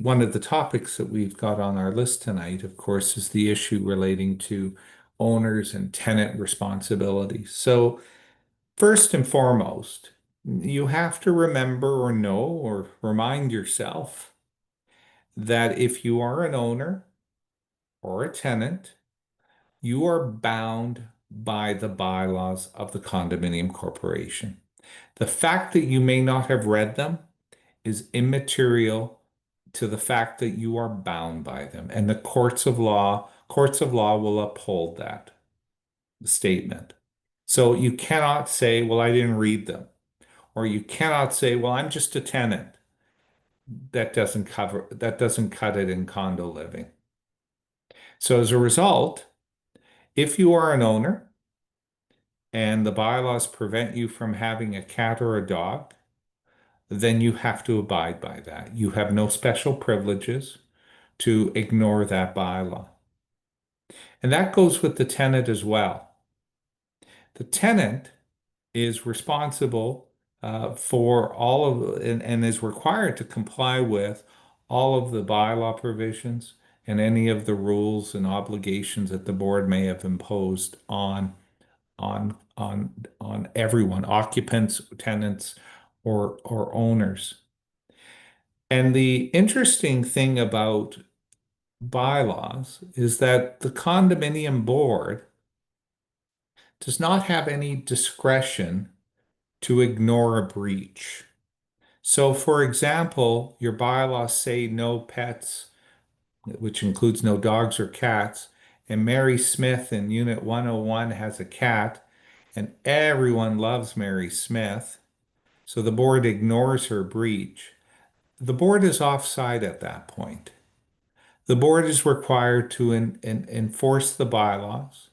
one of the topics that we've got on our list tonight, of course, is the issue relating to owners and tenant responsibilities. So, first and foremost, you have to remember or know or remind yourself that if you are an owner or a tenant, you are bound by the bylaws of the condominium corporation. The fact that you may not have read them is immaterial to the fact that you are bound by them, and the courts of law will uphold that statement. So you cannot say, well, I didn't read them, or you cannot say, well, I'm just a tenant. That doesn't cut it in condo living. So as a result, if you are an owner and the bylaws prevent you from having a cat or a dog, then you have to abide by that. You have no special privileges to ignore that bylaw. And that goes with the tenant as well. The tenant is responsible for all of and is required to comply with all of the bylaw provisions and any of the rules and obligations that the board may have imposed on everyone, occupants, tenants, or owners. And the interesting thing about bylaws is that the condominium board does not have any discretion to ignore a breach. So, for example, your bylaws say no pets, which includes no dogs or cats, and Mary Smith in Unit 101 has a cat, and everyone loves Mary Smith, so the board ignores her breach. The board is offside at that point. The board is required to enforce the bylaws.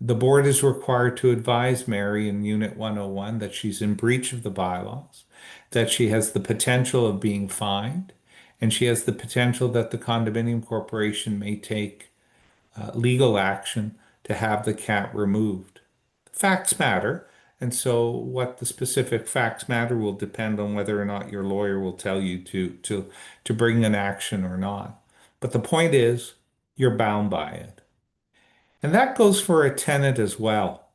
The board is required to advise Mary in Unit 101 that she's in breach of the bylaws, that she has the potential of being fined, and she has the potential that the condominium corporation may take legal action to have the cat removed. Facts matter, and so what the specific facts matter will depend on whether or not your lawyer will tell you to bring an action or not. But the point is, you're bound by it. And that goes for a tenant as well.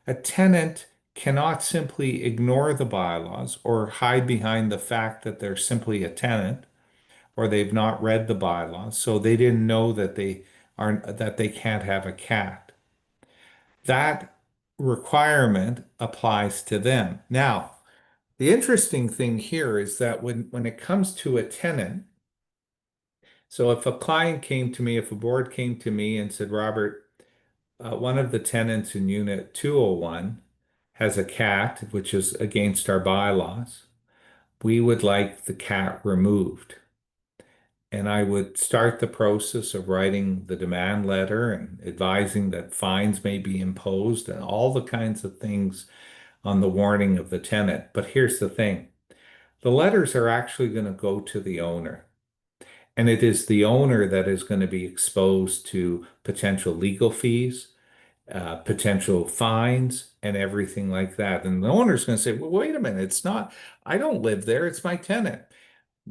A tenant cannot simply ignore the bylaws or hide behind the fact that they're simply a tenant or they've not read the bylaws, so they didn't know that they can't have a cat. That requirement applies to them. Now, the interesting thing here is that when it comes to a tenant, so if a client came to me, if a board came to me and said, Robert, one of the tenants in Unit 201 has a cat, which is against our bylaws. We would like the cat removed. And I would start the process of writing the demand letter and advising that fines may be imposed and all the kinds of things on the warning of the tenant. But here's the thing. The letters are actually going to go to the owner. And it is the owner that is going to be exposed to potential legal fees, potential fines, and everything like that. And the owner's going to say, well, wait a minute, I don't live there, it's my tenant.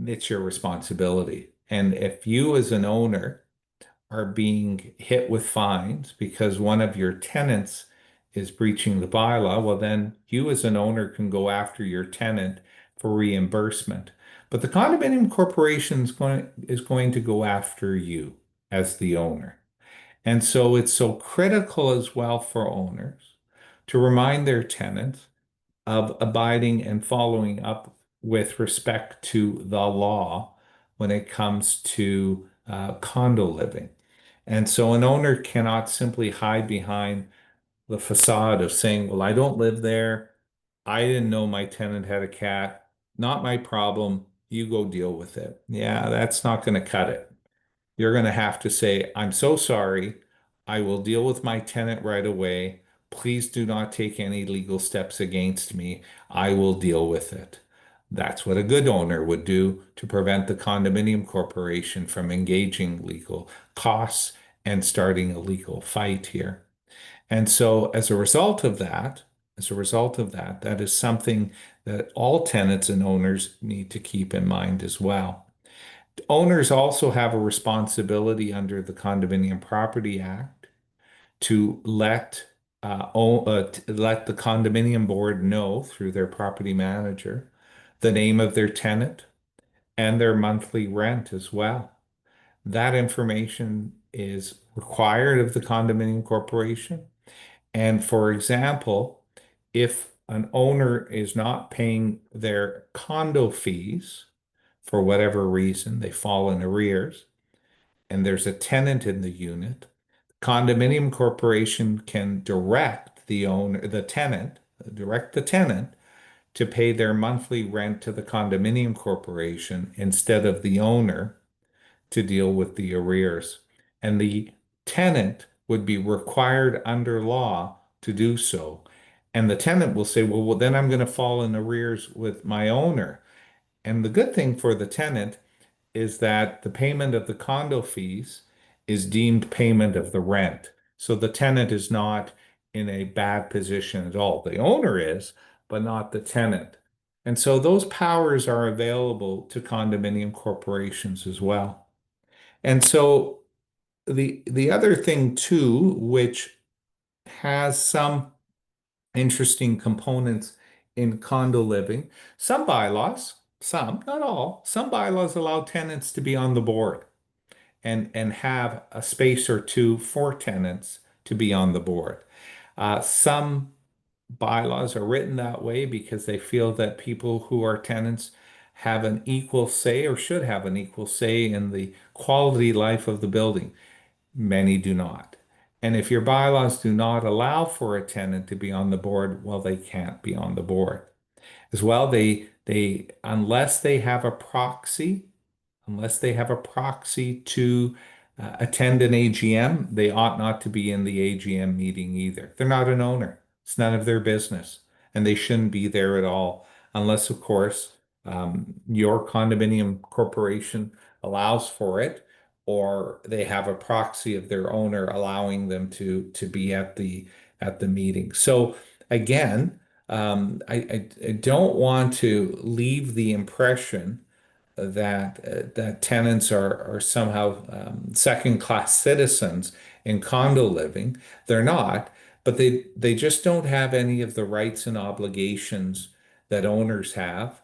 It's your responsibility. And if you as an owner are being hit with fines because one of your tenants is breaching the bylaw, well, then you as an owner can go after your tenant for reimbursement. But the condominium corporation is going to go after you as the owner. And so it's so critical as well for owners to remind their tenants of abiding and following up with respect to the law when it comes to condo living. And so an owner cannot simply hide behind the facade of saying, well, I don't live there. I didn't know my tenant had a cat. Not my problem. You go deal with it. Yeah, that's not going to cut it. You're going to have to say, I'm so sorry. I will deal with my tenant right away. Please do not take any legal steps against me. I will deal with it. That's what a good owner would do to prevent the condominium corporation from engaging legal costs and starting a legal fight here. And so as a result of that, that is something that all tenants and owners need to keep in mind as well. Owners also have a responsibility under the Condominium Property Act to let the condominium board know through their property manager the name of their tenant and their monthly rent as well. That information is required of the condominium corporation. And for example, if an owner is not paying their condo fees for whatever reason, they fall in arrears, and there's a tenant in the unit, condominium corporation can direct the tenant to pay their monthly rent to the condominium corporation instead of the owner to deal with the arrears. And the tenant would be required under law to do so. And the tenant will say, well, then I'm going to fall in arrears with my owner. And the good thing for the tenant is that the payment of the condo fees is deemed payment of the rent. So the tenant is not in a bad position at all. The owner is, but not the tenant. And so those powers are available to condominium corporations as well. And so the other thing too, which has some interesting components in condo living, not all, some bylaws allow tenants to be on the board and have a space or two for tenants to be on the board. Some bylaws are written that way because they feel that people who are tenants have an equal say or should have an equal say in the quality life of the building. Many do not. And if your bylaws do not allow for a tenant to be on the board, well, they can't be on the board. As well, they unless they have a proxy, unless they have a proxy to attend an AGM, they ought not to be in the AGM meeting either. They're not an owner. It's none of their business, and they shouldn't be there at all, unless, of course, your condominium corporation allows for it, or they have a proxy of their owner allowing them to be at the meeting. So again, I don't want to leave the impression that tenants are somehow second-class citizens in condo living. They're not, but they just don't have any of the rights and obligations that owners have.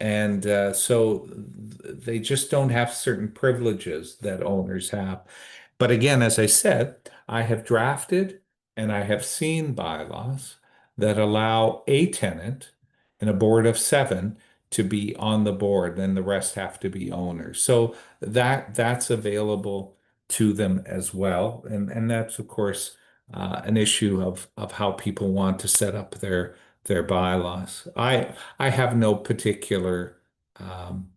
And so they just don't have certain privileges that owners have. But again, as I said, I have drafted and I have seen bylaws that allow a tenant in a board of seven to be on the board, then the rest have to be owners. So that's available to them as well. And that's, of course, an issue of how people want to set up their bylaws. I have no particular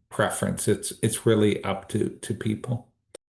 preference. It's really up to people.